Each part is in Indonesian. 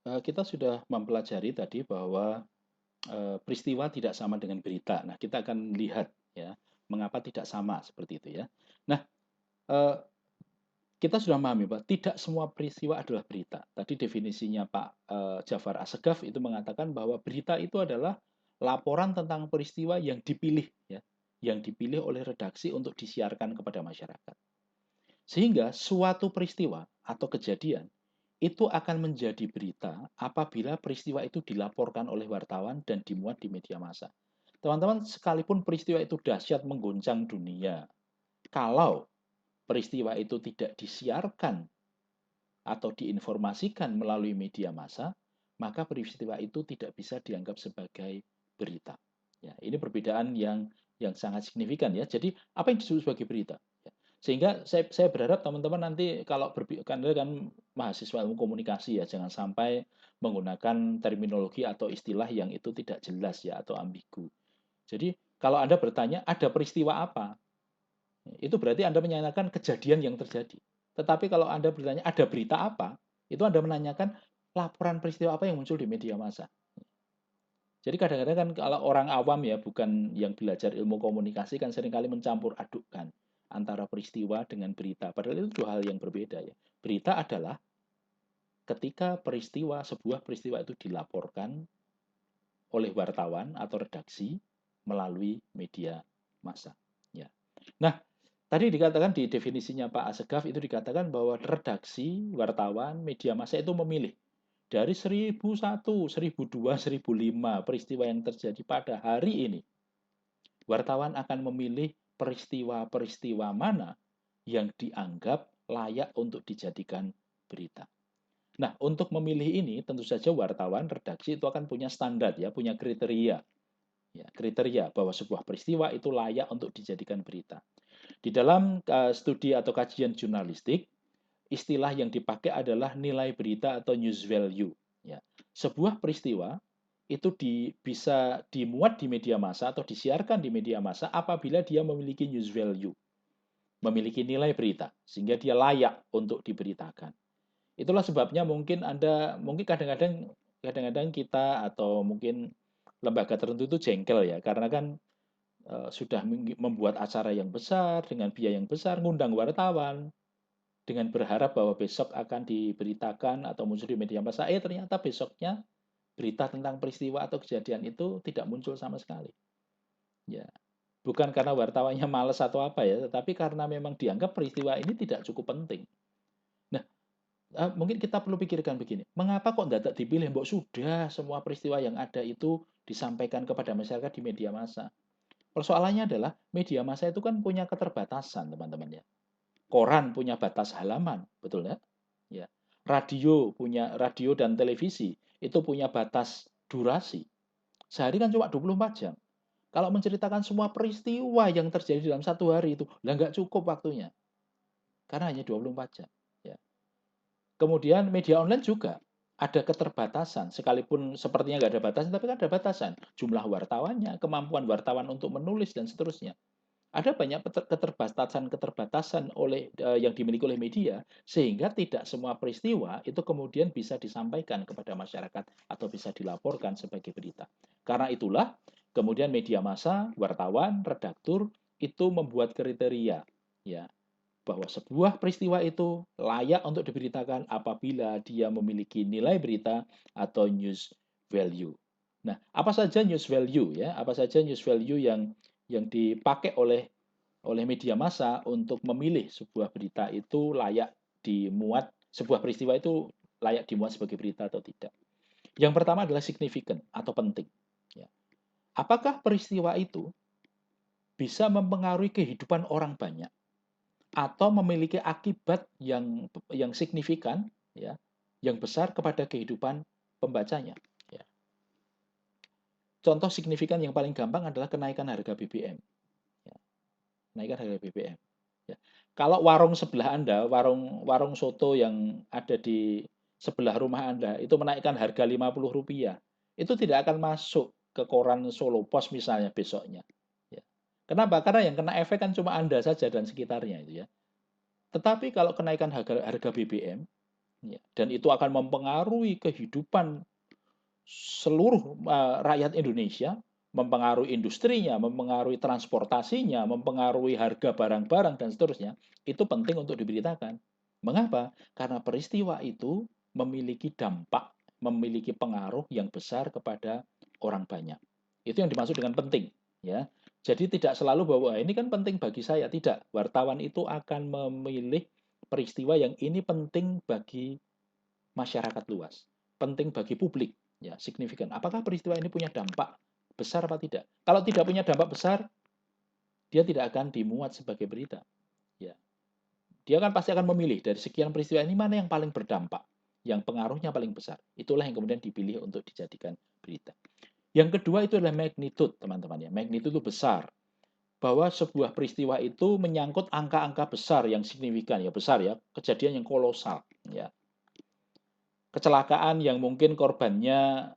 Kita sudah mempelajari tadi bahwa peristiwa tidak sama dengan berita. Nah, kita akan lihat ya, mengapa tidak sama seperti itu ya. Nah, eh, kita sudah memahami bahwa tidak semua peristiwa adalah berita. Tadi definisinya Pak Jafar Assegaf itu mengatakan bahwa berita itu adalah laporan tentang peristiwa yang dipilih ya, yang dipilih oleh redaksi untuk disiarkan kepada masyarakat. Sehingga suatu peristiwa atau kejadian itu akan menjadi berita apabila peristiwa itu dilaporkan oleh wartawan dan dimuat di media massa. Teman-teman, sekalipun peristiwa itu dahsyat mengguncang dunia, kalau peristiwa itu tidak disiarkan atau diinformasikan melalui media massa, maka peristiwa itu tidak bisa dianggap sebagai berita. Ya, ini perbedaan yang sangat signifikan ya. Jadi apa yang disebut sebagai berita? Ya. Sehingga saya berharap teman-teman nanti kalau karena kan mahasiswa ilmu komunikasi ya, jangan sampai menggunakan terminologi atau istilah yang itu tidak jelas ya atau ambigu. Jadi kalau Anda bertanya ada peristiwa apa, itu berarti Anda menanyakan kejadian yang terjadi. Tetapi kalau Anda bertanya ada berita apa, itu Anda menanyakan laporan peristiwa apa yang muncul di media massa. Jadi kadang-kadang kan kalau orang awam ya, bukan yang belajar ilmu komunikasi kan seringkali mencampur adukkan antara peristiwa dengan berita. Padahal itu dua hal yang berbeda ya. Berita adalah ketika sebuah peristiwa itu dilaporkan oleh wartawan atau redaksi melalui media massa. Ya. Nah, tadi dikatakan di definisinya Pak Asegaf itu dikatakan bahwa redaksi, wartawan, media massa itu memilih dari 1001, 1002, 1005 peristiwa yang terjadi pada hari ini. Wartawan akan memilih peristiwa-peristiwa mana yang dianggap layak untuk dijadikan berita. Nah, untuk memilih ini tentu saja wartawan, redaksi itu akan punya standar ya, punya kriteria. Ya, kriteria bahwa sebuah peristiwa itu layak untuk dijadikan berita. Di dalam studi atau kajian jurnalistik, istilah yang dipakai adalah nilai berita atau news value. Ya. Sebuah peristiwa itu bisa dimuat di media massa atau disiarkan di media massa apabila dia memiliki news value, memiliki nilai berita, sehingga dia layak untuk diberitakan. Itulah sebabnya mungkin kadang-kadang kita atau mungkin lembaga tertentu itu jengkel ya, karena kan sudah membuat acara yang besar dengan biaya yang besar, ngundang wartawan dengan berharap bahwa besok akan diberitakan atau muncul di media massa. Ternyata besoknya berita tentang peristiwa atau kejadian itu tidak muncul sama sekali. Ya, bukan karena wartawannya males atau apa ya, tetapi karena memang dianggap peristiwa ini tidak cukup penting. Nah, mungkin kita perlu pikirkan begini, mengapa kok tidak dipilih? Mbok sudah semua peristiwa yang ada itu disampaikan kepada masyarakat di media massa. Persoalannya adalah media massa itu kan punya keterbatasan, teman-teman ya. Koran punya batas halaman, betul ya? Ya. Radio dan televisi itu punya batas durasi. Sehari kan cuma 24 jam. Kalau menceritakan semua peristiwa yang terjadi dalam satu hari itu, lah nggak cukup waktunya. Karena hanya 24 jam. Ya. Kemudian media online juga ada keterbatasan. Sekalipun sepertinya nggak ada batasan, tapi kan ada batasan. Jumlah wartawannya, kemampuan wartawan untuk menulis, dan seterusnya. Ada banyak keterbatasan yang dimiliki oleh media sehingga tidak semua peristiwa itu kemudian bisa disampaikan kepada masyarakat atau bisa dilaporkan sebagai berita. Karena itulah kemudian media massa, wartawan, redaktur itu membuat kriteria ya bahwa sebuah peristiwa itu layak untuk diberitakan apabila dia memiliki nilai berita atau news value. Nah, apa saja news value ya? Apa saja news value yang dipakai oleh media massa untuk memilih sebuah berita itu layak dimuat, sebuah peristiwa itu layak dimuat sebagai berita atau tidak. Yang pertama adalah signifikan atau penting. Ya. Apakah peristiwa itu bisa mempengaruhi kehidupan orang banyak atau memiliki akibat yang signifikan, ya, yang besar kepada kehidupan pembacanya? Ya. Contoh signifikan yang paling gampang adalah kenaikan harga BBM. Ya. Kenaikan harga BBM. Ya. Kalau warung sebelah Anda, warung warung soto yang ada di sebelah rumah Anda, itu menaikkan harga Rp50, itu tidak akan masuk ke koran Solo Pos misalnya besoknya. Ya. Kenapa? Karena yang kena efek kan cuma Anda saja dan sekitarnya itu ya. Tetapi kalau kenaikan harga BBM, Ya, dan itu akan mempengaruhi kehidupan seluruh rakyat Indonesia, mempengaruhi industrinya, mempengaruhi transportasinya, mempengaruhi harga barang-barang dan seterusnya, itu penting untuk diberitakan. Mengapa? Karena peristiwa itu memiliki dampak, memiliki pengaruh yang besar kepada orang banyak. Itu yang dimaksud dengan penting, ya. Jadi tidak selalu bahwa ini kan penting bagi saya, tidak. Wartawan itu akan memilih peristiwa yang ini penting bagi masyarakat luas, penting bagi publik, ya, signifikan. Apakah peristiwa ini punya dampak besar apa tidak? Kalau tidak punya dampak besar, dia tidak akan dimuat sebagai berita. Ya, dia kan pasti akan memilih dari sekian peristiwa ini mana yang paling berdampak, yang pengaruhnya paling besar. Itulah yang kemudian dipilih untuk dijadikan berita. Yang kedua itu adalah magnitude, teman-teman ya. Magnitude itu besar. Bahwa sebuah peristiwa itu menyangkut angka-angka besar yang signifikan, ya besar ya, kejadian yang kolosal, ya. Kecelakaan yang mungkin korbannya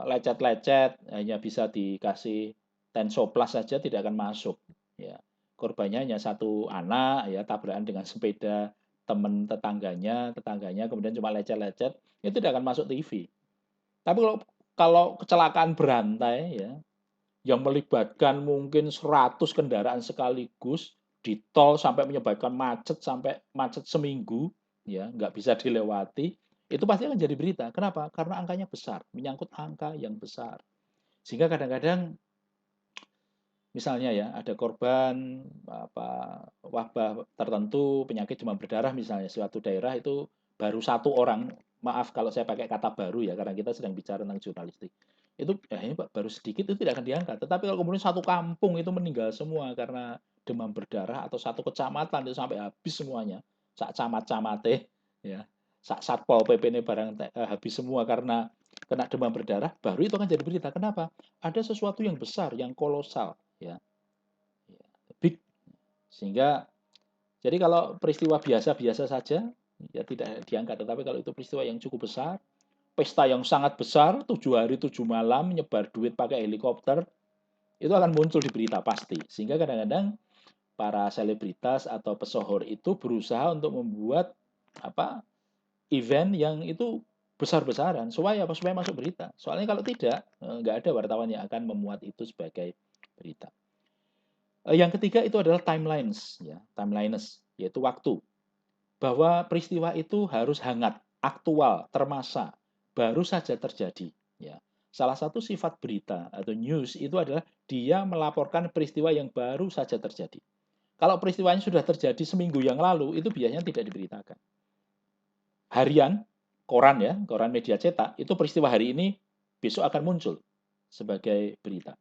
lecet-lecet, hanya bisa dikasih tensoplas saja tidak akan masuk. Ya, korbannya hanya satu anak, ya tabrakan dengan sepeda teman tetangganya kemudian cuma lecet-lecet, itu tidak akan masuk TV. Tapi kalau kecelakaan berantai, ya, yang melibatkan mungkin 100 kendaraan sekaligus di tol sampai menyebabkan macet sampai macet seminggu, ya nggak bisa dilewati, itu pasti akan jadi berita. Kenapa? Karena angkanya besar, menyangkut angka yang besar. Sehingga kadang-kadang misalnya ya ada korban apa wabah tertentu, penyakit demam berdarah misalnya suatu daerah itu baru satu orang, maaf kalau saya pakai kata baru ya karena kita sedang bicara tentang jurnalistik. Itu ya ini Pak baru sedikit itu tidak akan diangkat. Tetapi kalau kemudian satu kampung itu meninggal semua karena demam berdarah atau satu kecamatan itu sampai habis semuanya, sak camat-camate ya, sak satpol PP ini barang habis semua karena kena demam berdarah, baru itu akan jadi berita. Kenapa? Ada sesuatu yang besar, yang kolosal, ya, big. Sehingga jadi kalau peristiwa biasa-biasa saja ya tidak diangkat, tetapi kalau itu peristiwa yang cukup besar, pesta yang sangat besar, 7 hari 7 malam, nyebar duit pakai helikopter, itu akan muncul di berita pasti. Sehingga kadang-kadang para selebritas atau pesohor itu berusaha untuk membuat apa event yang itu besar-besaran supaya apa? Supaya masuk berita. Soalnya kalau tidak, nggak ada wartawan yang akan memuat itu sebagai berita. Yang ketiga itu adalah timelines, ya, timelines, yaitu waktu. Bahwa peristiwa itu harus hangat, aktual, termasa, baru saja terjadi. Ya. Salah satu sifat berita atau news itu adalah dia melaporkan peristiwa yang baru saja terjadi. Kalau peristiwanya sudah terjadi seminggu yang lalu, itu biasanya tidak diberitakan. Harian, koran ya, koran media cetak, itu peristiwa hari ini besok akan muncul sebagai berita.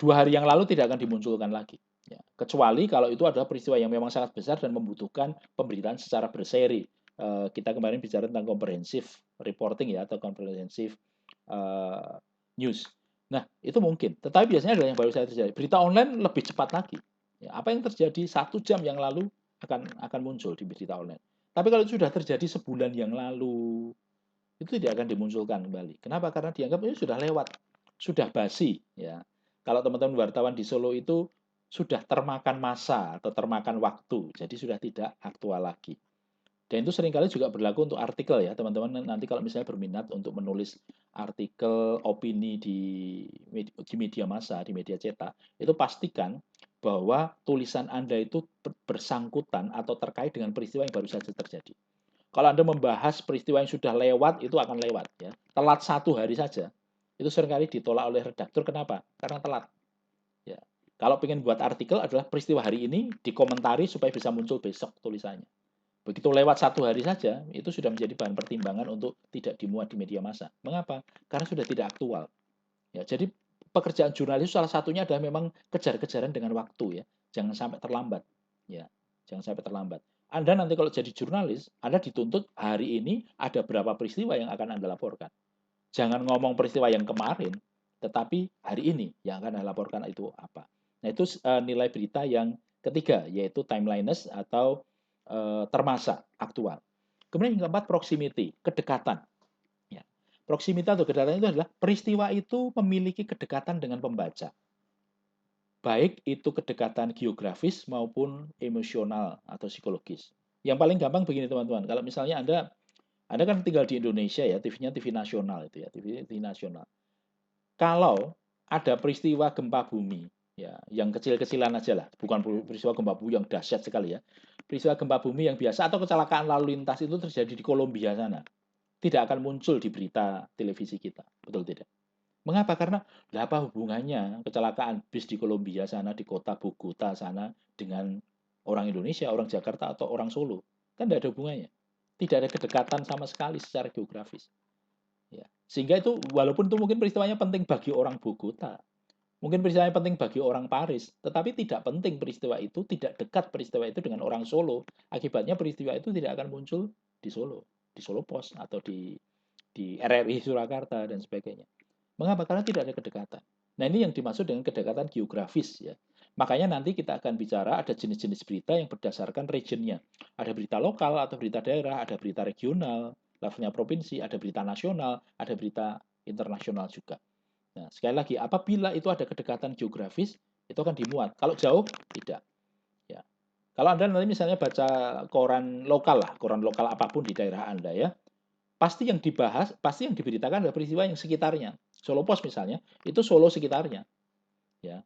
2 hari yang lalu tidak akan dimunculkan lagi. Ya. Kecuali kalau itu adalah peristiwa yang memang sangat besar dan membutuhkan pemberitaan secara berseri. Kita kemarin bicara tentang comprehensive reporting ya atau comprehensive news. Nah, itu mungkin. Tetapi biasanya adalah yang baru saja terjadi. Berita online lebih cepat lagi. Ya, apa yang terjadi 1 jam yang lalu akan muncul di berita online. Tapi kalau itu sudah terjadi sebulan yang lalu, itu tidak akan dimunculkan kembali. Kenapa? Karena dianggap ini sudah lewat, sudah basi. Ya, kalau teman-teman wartawan di Solo itu sudah termakan masa atau termakan waktu, jadi sudah tidak aktual lagi. Dan itu seringkali juga berlaku untuk artikel ya, teman-teman nanti kalau misalnya berminat untuk menulis artikel opini di media massa, di media cetak, itu pastikan bahwa tulisan Anda itu bersangkutan atau terkait dengan peristiwa yang baru saja terjadi. Kalau Anda membahas peristiwa yang sudah lewat, itu akan lewat. Ya. Telat 1 hari saja, itu seringkali ditolak oleh redaktur. Kenapa? Karena telat. Ya. Kalau ingin buat artikel adalah peristiwa hari ini dikomentari supaya bisa muncul besok tulisannya. Begitu lewat 1 hari saja, itu sudah menjadi bahan pertimbangan untuk tidak dimuat di media massa. Mengapa? Karena sudah tidak aktual. Ya, jadi pekerjaan jurnalis salah satunya adalah memang kejar-kejaran dengan waktu ya. Jangan sampai terlambat. Ya, jangan sampai terlambat. Anda nanti kalau jadi jurnalis, Anda dituntut hari ini ada berapa peristiwa yang akan Anda laporkan. Jangan ngomong peristiwa yang kemarin, tetapi hari ini yang akan Anda laporkan itu apa. Nah, itu nilai berita yang ketiga, yaitu timeliness atau termasa, aktual. Kemudian yang keempat, proximity, kedekatan. Ya. Proximity atau kedekatan itu adalah peristiwa itu memiliki kedekatan dengan pembaca. Baik itu kedekatan geografis maupun emosional atau psikologis. Yang paling gampang begini teman-teman, kalau misalnya Anda Anda kan tinggal di Indonesia ya, TV-nya TV nasional itu ya, TV nasional. Kalau ada peristiwa gempa bumi, ya, yang kecil-kecilan aja lah, bukan peristiwa gempa bumi yang dahsyat sekali ya. Peristiwa gempa bumi yang biasa atau kecelakaan lalu lintas itu terjadi di Kolombia sana, tidak akan muncul di berita televisi kita, betul tidak? Mengapa? Karena lah apa hubungannya kecelakaan bis di Kolombia sana, di kota Bogota sana dengan orang Indonesia, orang Jakarta atau orang Solo? Kan tidak ada hubungannya. Tidak ada kedekatan sama sekali secara geografis. Ya. Sehingga itu walaupun itu mungkin peristiwanya penting bagi orang Bogota, mungkin peristiwanya penting bagi orang Paris, tetapi tidak penting peristiwa itu, tidak dekat peristiwa itu dengan orang Solo. Akibatnya peristiwa itu tidak akan muncul di Solo Pos atau di RRI Surakarta dan sebagainya. Mengapa? Karena tidak ada kedekatan. Nah, ini yang dimaksud dengan kedekatan geografis ya. Makanya nanti kita akan bicara ada jenis-jenis berita yang berdasarkan regionnya. Ada berita lokal atau berita daerah, ada berita regional, levelnya provinsi, ada berita nasional, ada berita internasional juga. Nah, sekali lagi, apabila itu ada kedekatan geografis, itu akan dimuat. Kalau jauh, tidak. Ya. Kalau Anda nanti misalnya baca koran lokal lah, koran lokal apapun di daerah Anda ya, pasti yang dibahas, pasti yang diberitakan adalah peristiwa yang sekitarnya. Solo Pos misalnya, itu Solo sekitarnya. Ya,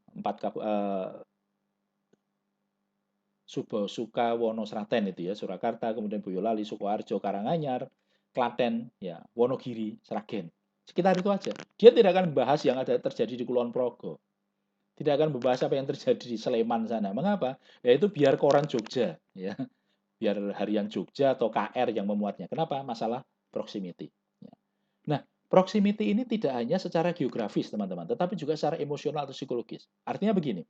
Suka, Wonosraten itu ya, Surakarta, kemudian Boyolali, Sukoharjo, Karanganyar, Klaten, ya, Wonogiri, Sragen. Sekitar itu aja. Dia tidak akan membahas yang ada terjadi di Kulon Progo. Tidak akan membahas apa yang terjadi di Sleman sana. Mengapa? Ya itu biar koran Jogja, ya. Biar harian Jogja atau KR yang memuatnya. Kenapa? Masalah proximity. Ya. Nah, proximity ini tidak hanya secara geografis, teman-teman, tetapi juga secara emosional atau psikologis. Artinya begini,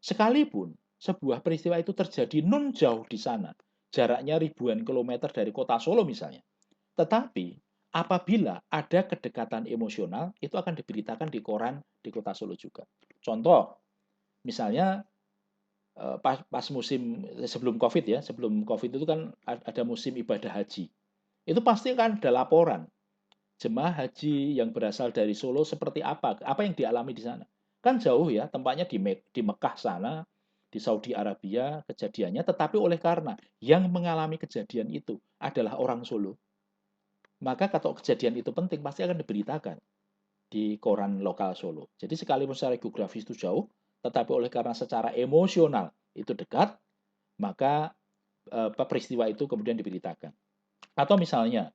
sekalipun sebuah peristiwa itu terjadi non jauh di sana, jaraknya ribuan kilometer dari kota Solo misalnya, tetapi apabila ada kedekatan emosional, itu akan diberitakan di koran di kota Solo juga. Contoh, misalnya pas musim sebelum COVID ya, sebelum COVID itu kan ada musim ibadah haji. Itu pasti kan ada laporan jemaah haji yang berasal dari Solo seperti apa yang dialami di sana. Kan jauh ya, tempatnya di Mekah sana, di Saudi Arabia kejadiannya, tetapi oleh karena yang mengalami kejadian itu adalah orang Solo, maka kalau kejadian itu penting pasti akan diberitakan di koran lokal Solo. Jadi sekalipun secara geografis itu jauh, tetapi oleh karena secara emosional itu dekat, maka peristiwa itu kemudian diberitakan. Atau misalnya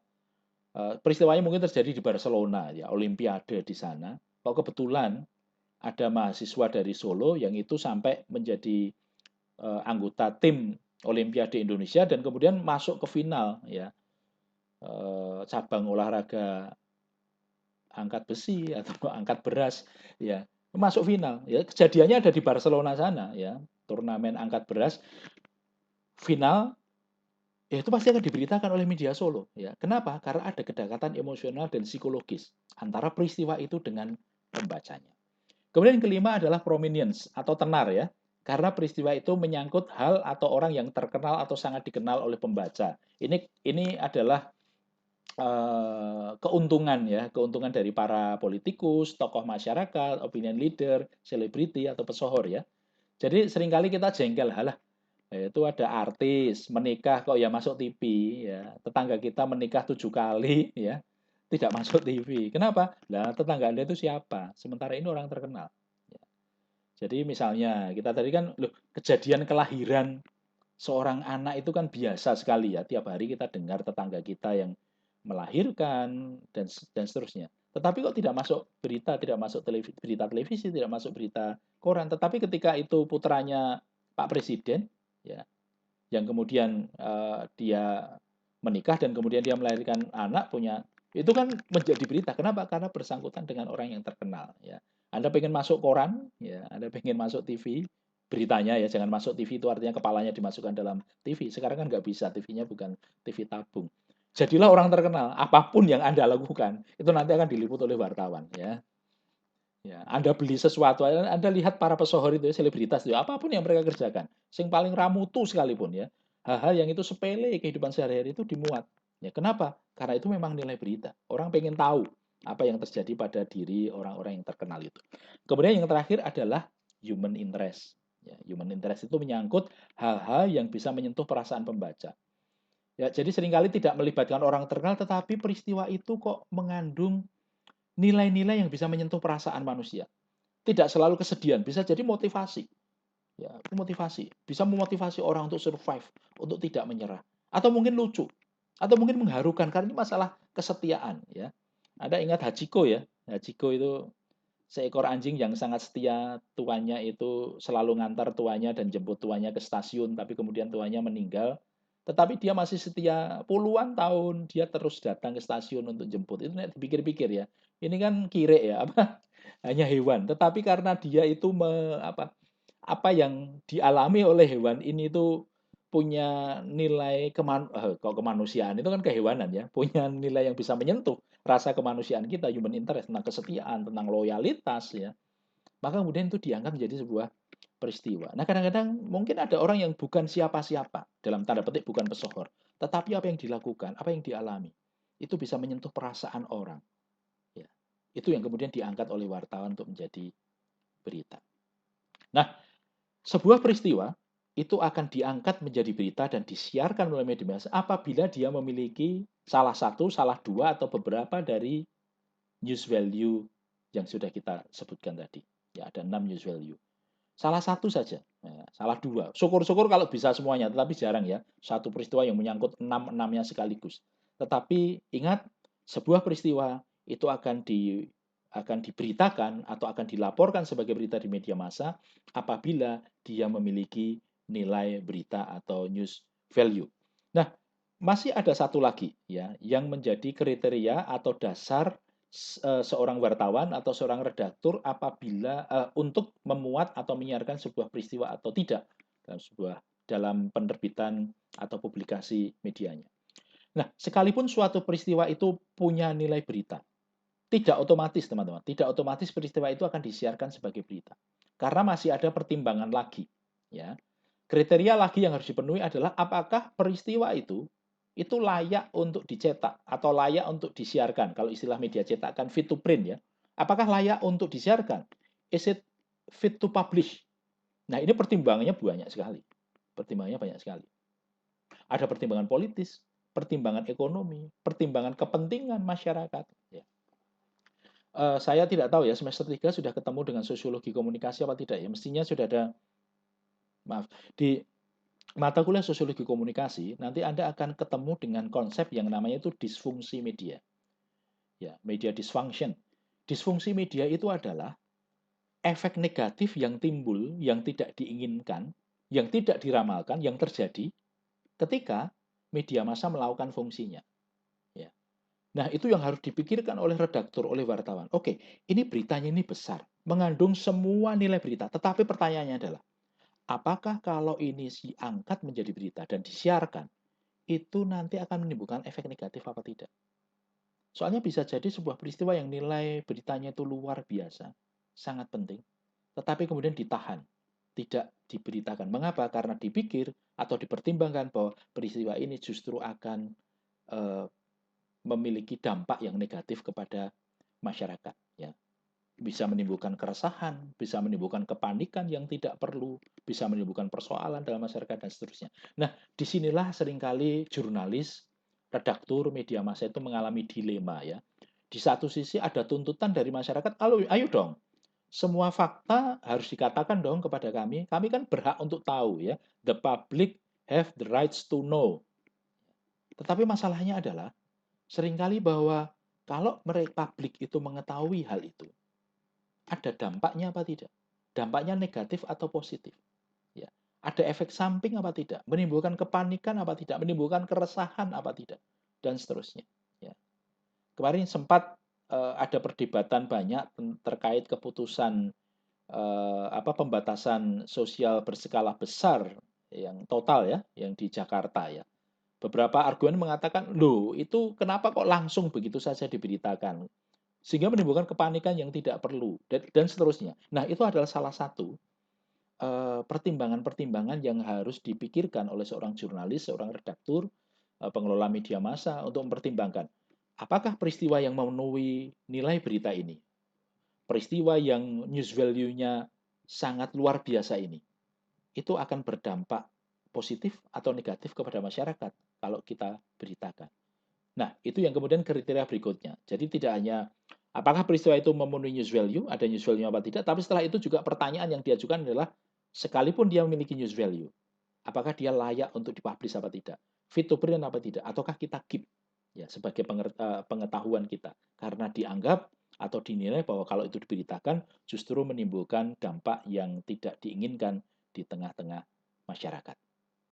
peristiwanya mungkin terjadi di Barcelona ya, Olimpiade di sana. Kok kebetulan ada mahasiswa dari Solo yang itu sampai menjadi anggota tim Olimpiade Indonesia dan kemudian masuk ke final ya, cabang olahraga angkat besi atau angkat beras ya, masuk final ya. Kejadiannya ada di Barcelona sana ya, turnamen angkat beras final. Ya itu pasti akan diberitakan oleh media Solo ya. Kenapa? Karena ada kedekatan emosional dan psikologis antara peristiwa itu dengan pembacanya. Kemudian yang kelima adalah prominence atau tenar ya. Karena peristiwa itu menyangkut hal atau orang yang terkenal atau sangat dikenal oleh pembaca. Ini adalah keuntungan ya, keuntungan dari para politikus, tokoh masyarakat, opinion leader, selebriti atau pesohor ya. Jadi seringkali kita jengkel, halah itu ada artis menikah kok ya masuk TV ya. Tetangga kita menikah 7 kali ya, tidak masuk TV. Kenapa? Lah tetangga Anda itu siapa? Sementara ini orang terkenal. Ya. Jadi misalnya kita tadi kan, loh kejadian kelahiran seorang anak itu kan biasa sekali ya. Tiap hari kita dengar tetangga kita yang melahirkan dan seterusnya. Tetapi kok tidak masuk berita, tidak masuk berita televisi, tidak masuk berita koran. Tetapi ketika itu putranya Pak Presiden, ya, yang kemudian dia menikah dan kemudian dia melahirkan anak punya, itu kan menjadi berita. Kenapa? Karena bersangkutan dengan orang yang terkenal. Ya, Anda pengen masuk koran, ya, Anda pengen masuk TV, beritanya ya jangan masuk TV itu artinya kepalanya dimasukkan dalam TV. Sekarang kan nggak bisa, TV-nya bukan TV tabung. Jadilah orang terkenal. Apapun yang Anda lakukan itu nanti akan diliput oleh wartawan. Ya, ya, Anda beli sesuatu, Anda lihat para pesohor itu, ya, selebritas itu, apapun yang mereka kerjakan, sing paling ramutu sekalipun ya, hal-hal yang itu sepele kehidupan sehari-hari itu dimuat. Ya, kenapa? Karena itu memang nilai berita. Orang pengen tahu apa yang terjadi pada diri orang-orang yang terkenal itu. Kemudian yang terakhir adalah human interest. Ya, human interest itu menyangkut hal-hal yang bisa menyentuh perasaan pembaca. Ya, jadi seringkali tidak melibatkan orang terkenal, tetapi peristiwa itu kok mengandung nilai-nilai yang bisa menyentuh perasaan manusia. Tidak selalu kesedihan, bisa jadi motivasi. Ya, motivasi. Bisa memotivasi orang untuk survive, untuk tidak menyerah. Atau mungkin lucu, atau mungkin mengharukan karena ini masalah kesetiaan ya. Ada ingat Hachiko ya? Hachiko itu seekor anjing yang sangat setia, tuannya itu selalu ngantar tuannya dan jemput tuannya ke stasiun, tapi kemudian tuannya meninggal. Tetapi dia masih setia puluhan tahun, dia terus datang ke stasiun untuk jemput. Itu nek dipikir-pikir ya, ini kan kire ya, apa hanya hewan. Tetapi karena dia itu apa yang dialami oleh hewan ini itu punya nilai kalau kemanusiaan itu kan kehewanan ya, punya nilai yang bisa menyentuh rasa kemanusiaan kita, human interest, tentang kesetiaan, tentang loyalitas ya. Maka kemudian itu dianggap menjadi sebuah peristiwa. Nah, kadang-kadang mungkin ada orang yang bukan siapa-siapa, dalam tanda petik bukan pesohor, tetapi apa yang dilakukan, apa yang dialami, itu bisa menyentuh perasaan orang. Ya. Itu yang kemudian diangkat oleh wartawan untuk menjadi berita. Nah, sebuah peristiwa itu akan diangkat menjadi berita dan disiarkan melalui media massa apabila dia memiliki salah satu, salah dua, atau beberapa dari news value yang sudah kita sebutkan tadi. Ya, ada 6 news value. Salah satu saja, ya, salah dua. Syukur-syukur kalau bisa semuanya, tetapi jarang ya. Satu peristiwa yang menyangkut enamnya sekaligus. Tetapi ingat, sebuah peristiwa itu akan diberitakan atau akan dilaporkan sebagai berita di media massa apabila dia memiliki nilai berita atau news value. Nah, masih ada satu lagi ya yang menjadi kriteria atau dasar seorang wartawan atau seorang redaktur apabila untuk memuat atau menyiarkan sebuah peristiwa atau tidak dalam penerbitan atau publikasi medianya. Nah, sekalipun suatu peristiwa itu punya nilai berita, tidak otomatis teman-teman, tidak otomatis peristiwa itu akan disiarkan sebagai berita. Karena masih ada pertimbangan lagi, ya. Kriteria lagi yang harus dipenuhi adalah apakah peristiwa itu layak untuk dicetak atau layak untuk disiarkan. Kalau istilah media cetak kan fit to print ya. Apakah layak untuk disiarkan? Is it fit to publish? Nah, ini pertimbangannya banyak sekali. Pertimbangannya banyak sekali. Ada pertimbangan politis, pertimbangan ekonomi, pertimbangan kepentingan masyarakat. Ya. Saya tidak tahu ya, semester 3 sudah ketemu dengan sosiologi komunikasi apa tidak ya. Mestinya sudah ada, maaf, di mata kuliah sosiologi komunikasi, nanti Anda akan ketemu dengan konsep yang namanya itu disfungsi media. Ya, media dysfunction. Disfungsi media itu adalah efek negatif yang timbul, yang tidak diinginkan, yang tidak diramalkan, yang terjadi ketika media massa melakukan fungsinya. Ya. Nah, itu yang harus dipikirkan oleh redaktur, oleh wartawan. Oke, ini beritanya ini besar, mengandung semua nilai berita. Tetapi pertanyaannya adalah, apakah kalau ini diangkat menjadi berita dan disiarkan, itu nanti akan menimbulkan efek negatif apa tidak? Soalnya bisa jadi sebuah peristiwa yang nilai beritanya itu luar biasa, sangat penting, tetapi kemudian ditahan, tidak diberitakan. Mengapa? Karena dipikir atau dipertimbangkan bahwa peristiwa ini justru akan eh, memiliki dampak yang negatif kepada masyarakat. Ya. Bisa menimbulkan keresahan, bisa menimbulkan kepanikan yang tidak perlu, bisa menimbulkan persoalan dalam masyarakat dan seterusnya. Nah, disinilah seringkali jurnalis, redaktur, media massa itu mengalami dilema ya. Di satu sisi ada tuntutan dari masyarakat, ayo dong, semua fakta harus dikatakan dong kepada kami. Kami kan berhak untuk tahu ya. The public have the rights to know. Tetapi masalahnya adalah seringkali bahwa kalau mereka publik itu mengetahui hal itu, ada dampaknya apa tidak? Dampaknya negatif atau positif? Ya. Ada efek samping apa tidak? Menimbulkan kepanikan apa tidak? Menimbulkan keresahan apa tidak? Dan seterusnya. Ya. Kemarin sempat ada perdebatan banyak terkait keputusan pembatasan sosial berskala besar yang total ya, yang di Jakarta ya. Beberapa argumen mengatakan, loh itu kenapa kok langsung begitu saja diberitakan? Sehingga menimbulkan kepanikan yang tidak perlu, dan seterusnya. Nah, itu adalah salah satu pertimbangan-pertimbangan yang harus dipikirkan oleh seorang jurnalis, seorang redaktur, pengelola media massa untuk mempertimbangkan apakah peristiwa yang memenuhi nilai berita ini, peristiwa yang news value-nya sangat luar biasa ini, itu akan berdampak positif atau negatif kepada masyarakat. kalau kita beritakan. Nah, itu yang kemudian kriteria berikutnya. Jadi tidak hanya apakah peristiwa itu memenuhi news value, ada news value apa tidak, tapi setelah itu juga pertanyaan yang diajukan adalah sekalipun dia memiliki news value, apakah dia layak untuk dipublish apa tidak, fit to print apa tidak, ataukah kita keep ya sebagai pengetahuan kita karena dianggap atau dinilai bahwa kalau itu diberitakan justru menimbulkan dampak yang tidak diinginkan di tengah-tengah masyarakat.